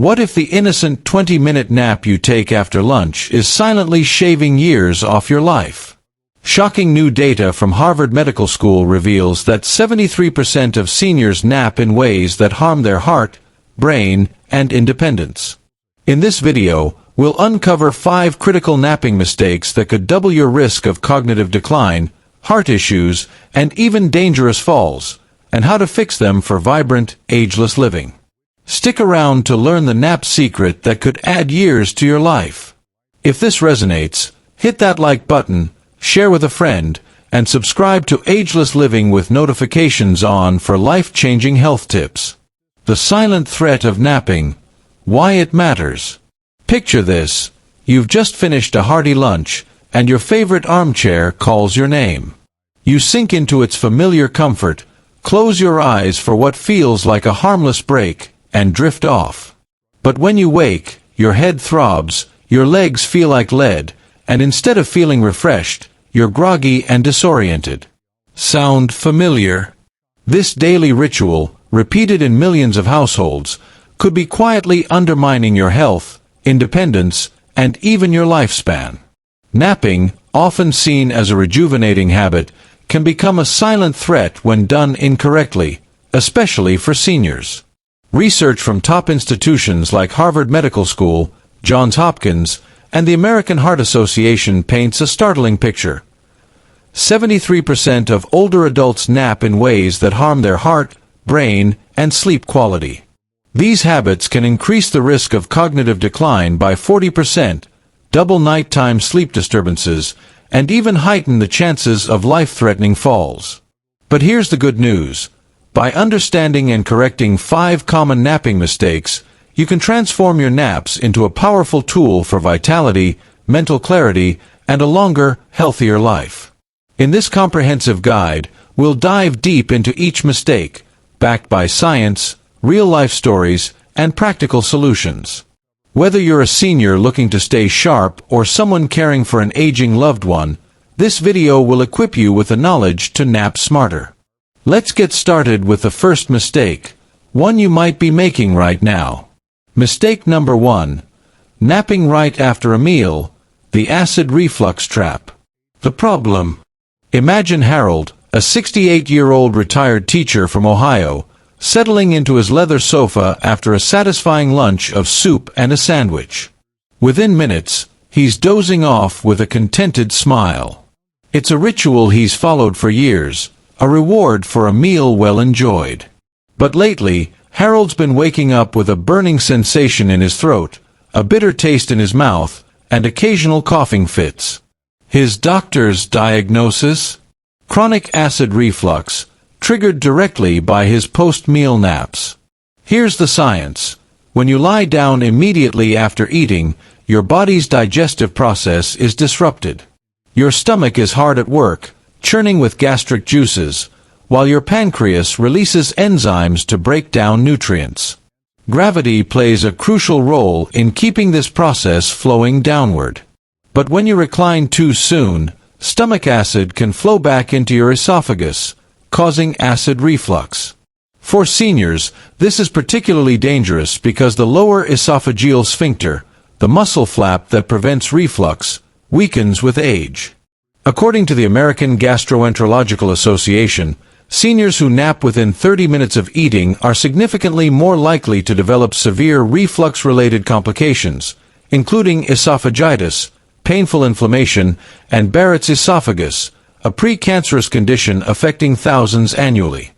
What if the innocent 20-minute nap you take after lunch is silently shaving years off your life? Shocking new data from Harvard Medical School reveals that 73% of seniors nap in ways that harm their heart, brain, and independence. In this video, we'll uncover 5 critical napping mistakes that could double your risk of cognitive decline, heart issues, and even dangerous falls, and how to fix them for vibrant, ageless living. Stick around to learn the nap secret that could add years to your life. If this resonates, hit that like button, share with a friend, and subscribe to Ageless Living with notifications on for life-changing health tips. The silent threat of napping. Why it matters. Picture this. You've just finished a hearty lunch, and your favorite armchair calls your name. You sink into its familiar comfort, close your eyes for what feels like a harmless break, and drift off. But when you wake, your head throbs, your legs feel like lead, and instead of feeling refreshed, you're groggy and disoriented. Sound familiar? This daily ritual, repeated in millions of households, could be quietly undermining your health, independence, and even your lifespan. Napping, often seen as a rejuvenating habit, can become a silent threat when done incorrectly, especially for seniors. Research from top institutions like Harvard Medical School, Johns Hopkins, and the American Heart Association paints a startling picture. 73% of older adults nap in ways that harm their heart, brain, and sleep quality. These habits can increase the risk of cognitive decline by 40%, double nighttime sleep disturbances, and even heighten the chances of life-threatening falls. But here's the good news. By understanding and correcting 5 common napping mistakes, you can transform your naps into a powerful tool for vitality, mental clarity, and a longer, healthier life. In this comprehensive guide, we'll dive deep into each mistake, backed by science, real-life stories, and practical solutions. Whether you're a senior looking to stay sharp or someone caring for an aging loved one, this video will equip you with the knowledge to nap smarter. Let's get started with the first mistake, one you might be making right now. Mistake number 1. Napping right after a meal, the acid reflux trap. The problem. Imagine Harold, a 68-year-old retired teacher from Ohio, settling into his leather sofa after a satisfying lunch of soup and a sandwich. Within minutes, he's dozing off with a contented smile. It's a ritual he's followed for years, a reward for a meal well enjoyed. But lately, Harold's been waking up with a burning sensation in his throat, a bitter taste in his mouth, and occasional coughing fits. His doctor's diagnosis? Chronic acid reflux, triggered directly by his post-meal naps. Here's the science. When you lie down immediately after eating, your body's digestive process is disrupted. Your stomach is hard at work, churning with gastric juices, while your pancreas releases enzymes to break down nutrients. Gravity plays a crucial role in keeping this process flowing downward. But when you recline too soon, stomach acid can flow back into your esophagus, causing acid reflux. For seniors, this is particularly dangerous because the lower esophageal sphincter, the muscle flap that prevents reflux, weakens with age. According to the American Gastroenterological Association, seniors who nap within 30 minutes of eating are significantly more likely to develop severe reflux-related complications, including esophagitis, painful inflammation, and Barrett's esophagus, a precancerous condition affecting thousands annually.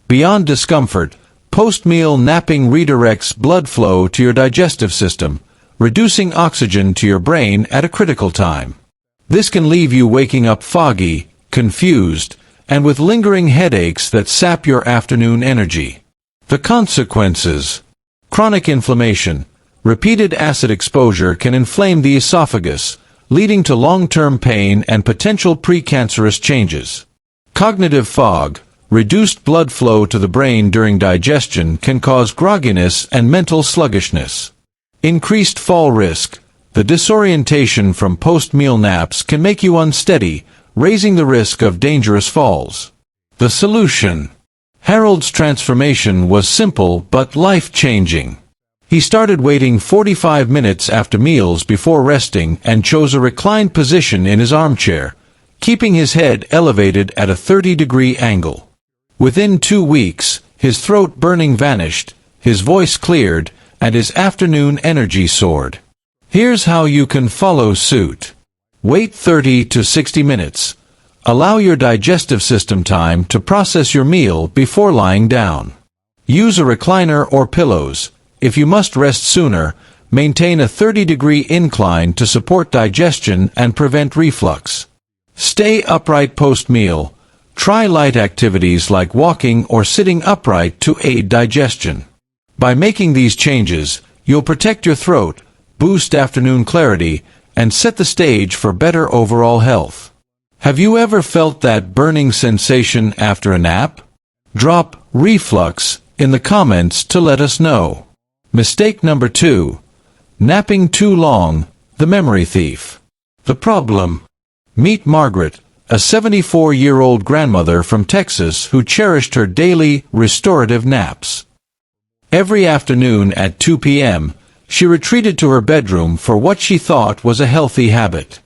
Beyond discomfort, post-meal napping redirects blood flow to your digestive system, reducing oxygen to your brain at a critical time. This can leave you waking up foggy, confused, and with lingering headaches that sap your afternoon energy. The consequences. Chronic inflammation. Repeated acid exposure can inflame the esophagus, leading to long-term pain and potential precancerous changes. Cognitive fog. Reduced blood flow to the brain during digestion can cause grogginess and mental sluggishness. Increased fall risk. The disorientation from post-meal naps can make you unsteady, raising the risk of dangerous falls. The solution. Harold's transformation was simple but life-changing. He started waiting 45 minutes after meals before resting and chose a reclined position in his armchair, keeping his head elevated at a 30-degree angle. Within 2 weeks, his throat burning vanished, his voice cleared, and his afternoon energy soared. Here's how you can follow suit. Wait 30 to 60 minutes. Allow your digestive system time to process your meal before lying down. Use a recliner or pillows. If you must rest sooner, maintain a 30-degree incline to support digestion and prevent reflux. Stay upright post-meal. Try light activities like walking or sitting upright to aid digestion. By making these changes, you'll protect your throat, boost afternoon clarity, and set the stage for better overall health. Have you ever felt that burning sensation after a nap? Drop reflux in the comments to let us know. Mistake number 2. Napping too long, the memory thief. The problem. Meet Margaret, a 74-year-old grandmother from Texas who cherished her daily, restorative naps. Every afternoon at 2 p.m., she retreated to her bedroom for what she thought was a healthy habit.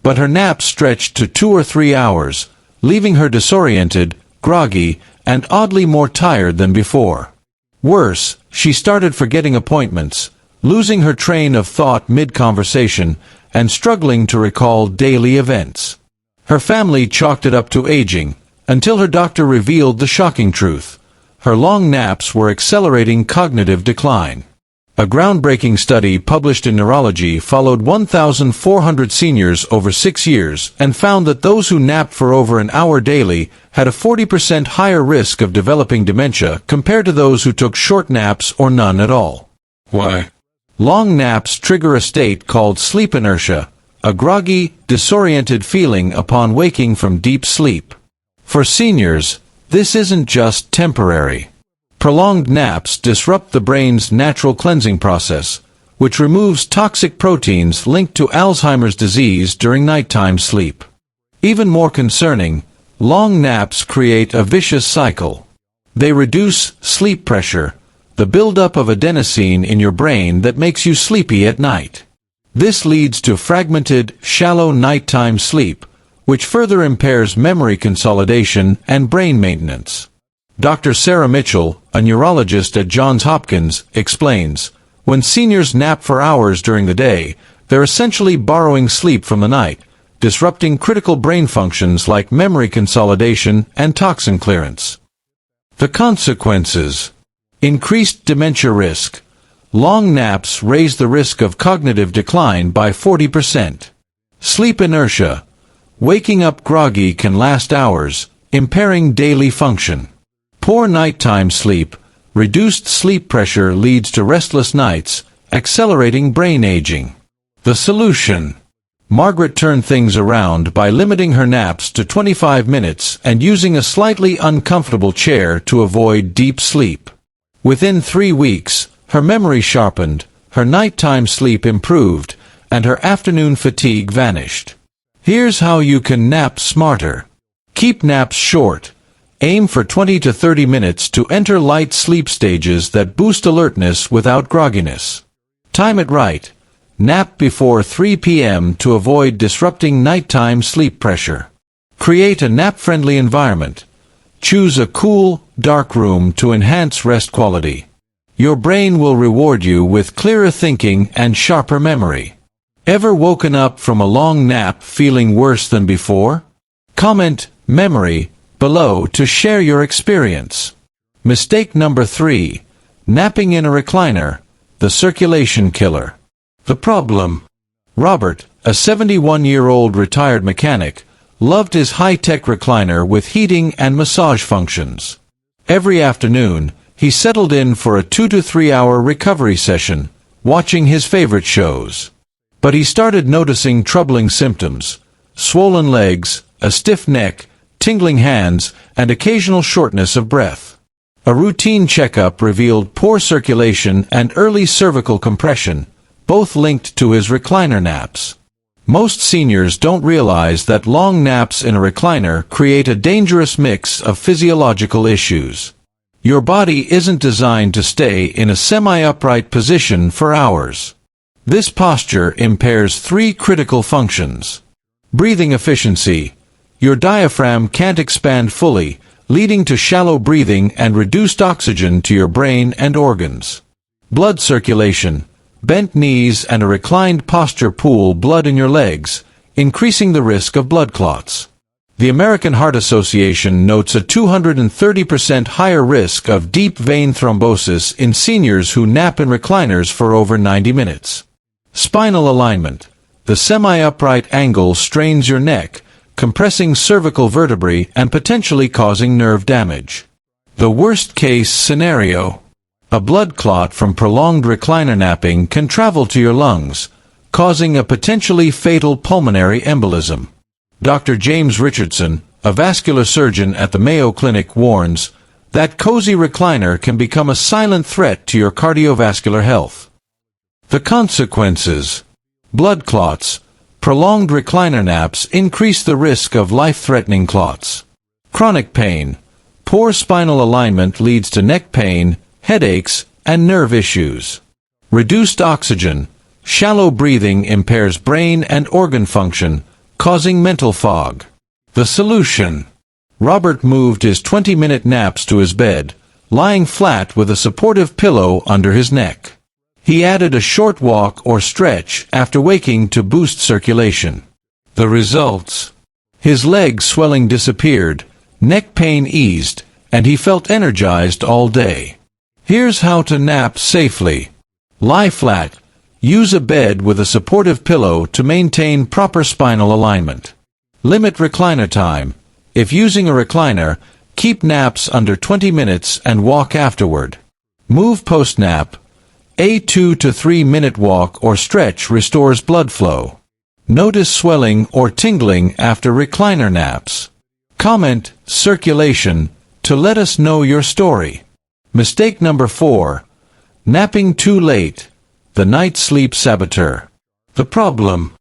But her naps stretched to 2 or 3 hours, leaving her disoriented, groggy, and oddly more tired than before. Worse, she started forgetting appointments, losing her train of thought mid-conversation, and struggling to recall daily events. Her family chalked it up to aging, until her doctor revealed the shocking truth. Her long naps were accelerating cognitive decline. A groundbreaking study published in Neurology followed 1,400 seniors over 6 years and found that those who napped for over an hour daily had a 40% higher risk of developing dementia compared to those who took short naps or none at all. Why? Long naps trigger a state called sleep inertia, a groggy, disoriented feeling upon waking from deep sleep. For seniors, this isn't just temporary. Prolonged naps disrupt the brain's natural cleansing process, which removes toxic proteins linked to Alzheimer's disease during nighttime sleep. Even more concerning, long naps create a vicious cycle. They reduce sleep pressure, the buildup of adenosine in your brain that makes you sleepy at night. This leads to fragmented, shallow nighttime sleep, which further impairs memory consolidation and brain maintenance. Dr. Sarah Mitchell, a neurologist at Johns Hopkins, explains, when seniors nap for hours during the day, they're essentially borrowing sleep from the night, disrupting critical brain functions like memory consolidation and toxin clearance. The consequences. Increased dementia risk. Long naps raise the risk of cognitive decline by 40%. Sleep inertia. Waking up groggy can last hours, impairing daily function. Poor nighttime sleep. Reduced sleep pressure leads to restless nights, accelerating brain aging. The solution. Margaret turned things around by limiting her naps to 25 minutes and using a slightly uncomfortable chair to avoid deep sleep. Within 3 weeks, her memory sharpened, her nighttime sleep improved, and her afternoon fatigue vanished. Here's how you can nap smarter. Keep naps short. Aim for 20 to 30 minutes to enter light sleep stages that boost alertness without grogginess. Time it right. Nap before 3 p.m. to avoid disrupting nighttime sleep pressure. Create a nap-friendly environment. Choose a cool, dark room to enhance rest quality. Your brain will reward you with clearer thinking and sharper memory. Ever woken up from a long nap feeling worse than before? Comment "memory" below to share your experience. Mistake number 3. Napping in a recliner, the circulation killer. The problem. Robert, a 71-year-old retired mechanic, loved his high-tech recliner with heating and massage functions. Every afternoon, he settled in for a 2 to 3 hour recovery session, watching his favorite shows. But he started noticing troubling symptoms: swollen legs, a stiff neck, tingling hands, and occasional shortness of breath. A routine checkup revealed poor circulation and early cervical compression, both linked to his recliner naps. Most seniors don't realize that long naps in a recliner create a dangerous mix of physiological issues. Your body isn't designed to stay in a semi-upright position for hours. This posture impairs three critical functions. Breathing efficiency. Your diaphragm can't expand fully, leading to shallow breathing and reduced oxygen to your brain and organs. Blood circulation. Bent knees and a reclined posture pool blood in your legs, increasing the risk of blood clots. The American Heart Association notes a 230% higher risk of deep vein thrombosis in seniors who nap in recliners for over 90 minutes. Spinal alignment. The semi-upright angle strains your neck, compressing cervical vertebrae and potentially causing nerve damage. The worst-case scenario. A blood clot from prolonged recliner napping can travel to your lungs, causing a potentially fatal pulmonary embolism. Dr. James Richardson, a vascular surgeon at the Mayo Clinic, warns that cozy recliner can become a silent threat to your cardiovascular health. The consequences. Blood clots. Prolonged recliner naps increase the risk of life-threatening clots. Chronic pain. Poor spinal alignment leads to neck pain, headaches, and nerve issues. Reduced oxygen. Shallow breathing impairs brain and organ function, causing mental fog. The solution. Robert moved his 20-minute naps to his bed, lying flat with a supportive pillow under his neck. He added a short walk or stretch after waking to boost circulation. The results. His leg swelling disappeared, neck pain eased, and he felt energized all day. Here's how to nap safely. Lie flat. Use a bed with a supportive pillow to maintain proper spinal alignment. Limit recliner time. If using a recliner, keep naps under 20 minutes and walk afterward. Move post-nap. A 2 to 3 minute walk or stretch restores blood flow. Notice swelling or tingling after recliner naps. Comment circulation to let us know your story. Mistake number 4. Napping too late. The night sleep saboteur. The problem.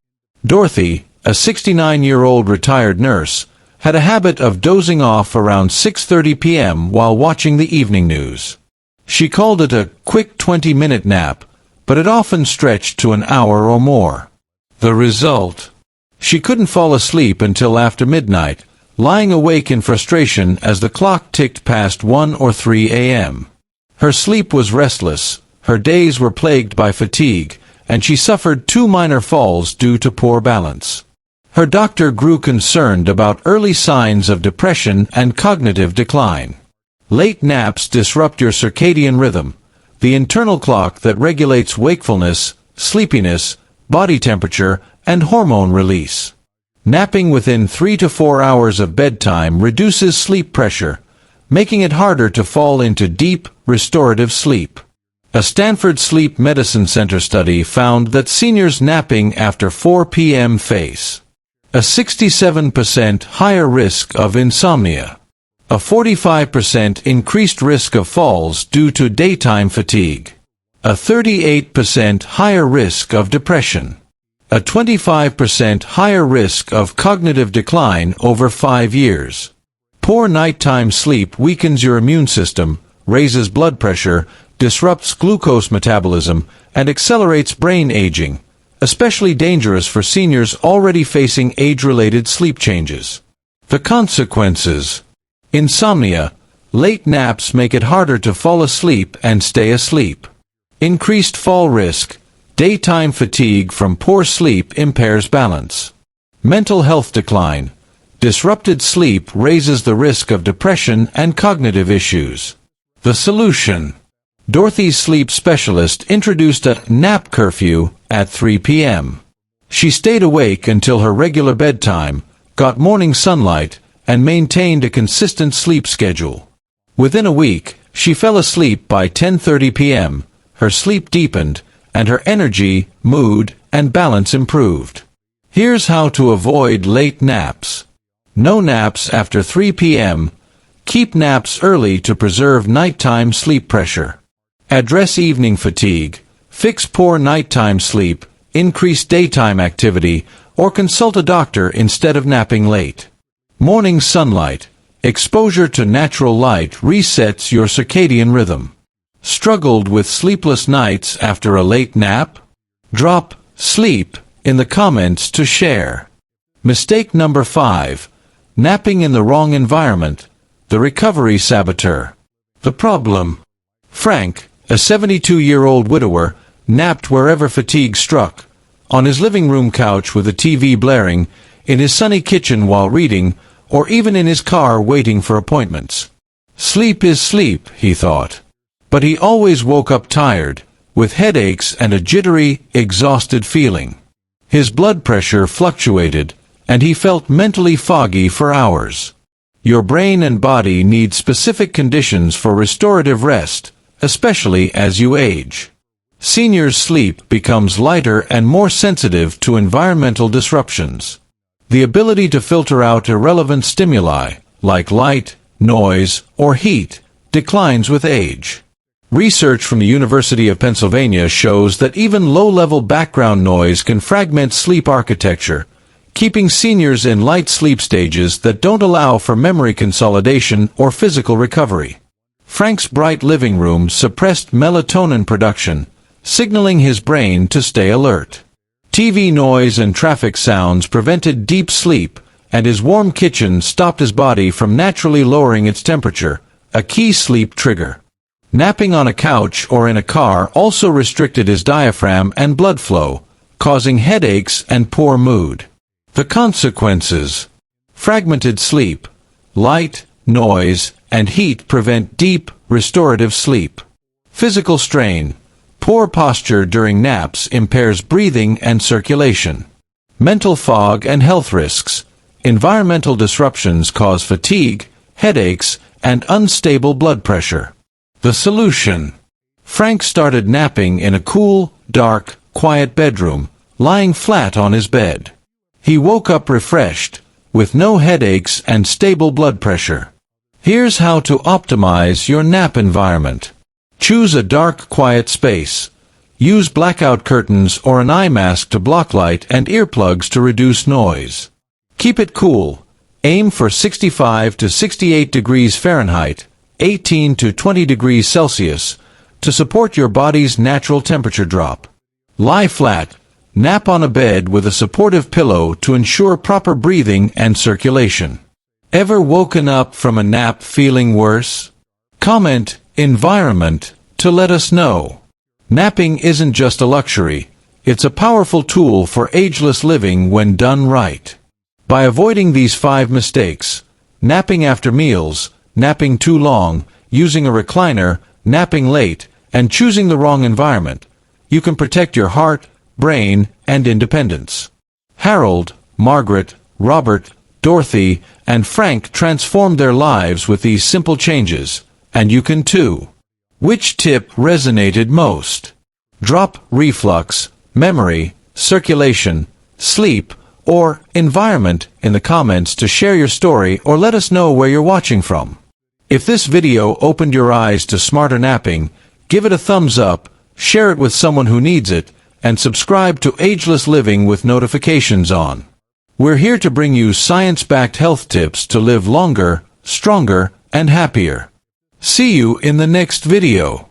Dorothy, a 69-year-old retired nurse, had a habit of dozing off around 6:30 p.m. while watching the evening news. She called it a quick 20-minute nap, but it often stretched to an hour or more. The result. She couldn't fall asleep until after midnight, lying awake in frustration as the clock ticked past 1 or 3 a.m. Her sleep was restless, her days were plagued by fatigue, and she suffered 2 minor falls due to poor balance. Her doctor grew concerned about early signs of depression and cognitive decline. Late naps disrupt your circadian rhythm, the internal clock that regulates wakefulness, sleepiness, body temperature, and hormone release. Napping within 3 to 4 hours of bedtime reduces sleep pressure, making it harder to fall into deep, restorative sleep. A Stanford Sleep Medicine Center study found that seniors napping after 4 p.m. face a 67% higher risk of insomnia, a 45% increased risk of falls due to daytime fatigue, a 38% higher risk of depression, a 25% higher risk of cognitive decline over 5 years. Poor nighttime sleep weakens your immune system, raises blood pressure, disrupts glucose metabolism, and accelerates brain aging, especially dangerous for seniors already facing age-related sleep changes. The consequences. Insomnia. Late naps make it harder to fall asleep and stay asleep. Increased fall risk. Daytime fatigue from poor sleep impairs balance. Mental health decline. Disrupted sleep raises the risk of depression and cognitive issues. The solution. Dorothy's sleep specialist introduced a nap curfew at 3 p.m. She stayed awake until her regular bedtime, got morning sunlight, and maintained a consistent sleep schedule. Within a week, she fell asleep by 10:30 p.m., her sleep deepened, and her energy, mood, and balance improved. Here's how to avoid late naps. No naps after 3 p.m. Keep naps early to preserve nighttime sleep pressure. Address evening fatigue, fix poor nighttime sleep, increase daytime activity, or consult a doctor instead of napping late. Morning sunlight. Exposure to natural light resets your circadian rhythm. Struggled with sleepless nights after a late nap? Drop sleep in the comments to share. Mistake number 5. Napping in the wrong environment. The recovery saboteur. The problem. Frank, a 72-year-old widower, napped wherever fatigue struck. On his living room couch with a TV blaring, in his sunny kitchen while reading, or even in his car waiting for appointments. Sleep is sleep, he thought. But he always woke up tired, with headaches and a jittery, exhausted feeling. His blood pressure fluctuated, and he felt mentally foggy for hours. Your brain and body need specific conditions for restorative rest, especially as you age. Seniors' sleep becomes lighter and more sensitive to environmental disruptions. The ability to filter out irrelevant stimuli, like light, noise, or heat, declines with age. Research from the University of Pennsylvania shows that even low-level background noise can fragment sleep architecture, keeping seniors in light sleep stages that don't allow for memory consolidation or physical recovery. Frank's bright living room suppressed melatonin production, signaling his brain to stay alert. TV noise and traffic sounds prevented deep sleep, and his warm kitchen stopped his body from naturally lowering its temperature, a key sleep trigger. Napping on a couch or in a car also restricted his diaphragm and blood flow, causing headaches and poor mood. The consequences. Fragmented sleep. Light, noise, and heat prevent deep, restorative sleep. Physical strain. Poor posture during naps impairs breathing and circulation. Mental fog and health risks. Environmental disruptions cause fatigue, headaches, and unstable blood pressure. The solution. Frank started napping in a cool, dark, quiet bedroom, lying flat on his bed. He woke up refreshed, with no headaches and stable blood pressure. Here's how to optimize your nap environment. Choose a dark, quiet space. Use blackout curtains or an eye mask to block light and earplugs to reduce noise. Keep it cool. Aim for 65 to 68 degrees Fahrenheit, 18 to 20 degrees Celsius, to support your body's natural temperature drop. Lie flat. Nap on a bed with a supportive pillow to ensure proper breathing and circulation. Ever woken up from a nap feeling worse? Comment environment to let us know. Napping isn't just a luxury, it's a powerful tool for ageless living when done right. By avoiding these 5 mistakes, napping after meals, napping too long, using a recliner, napping late, and choosing the wrong environment, you can protect your heart, brain, and independence. Harold, Margaret, Robert, Dorothy, and Frank transformed their lives with these simple changes, and you can too. Which tip resonated most? Drop reflux, memory, circulation, sleep, or environment in the comments to share your story or let us know where you're watching from. If this video opened your eyes to smarter napping, give it a thumbs up, share it with someone who needs it, and subscribe to Ageless Living with notifications on. We're here to bring you science-backed health tips to live longer, stronger, and happier. See you in the next video.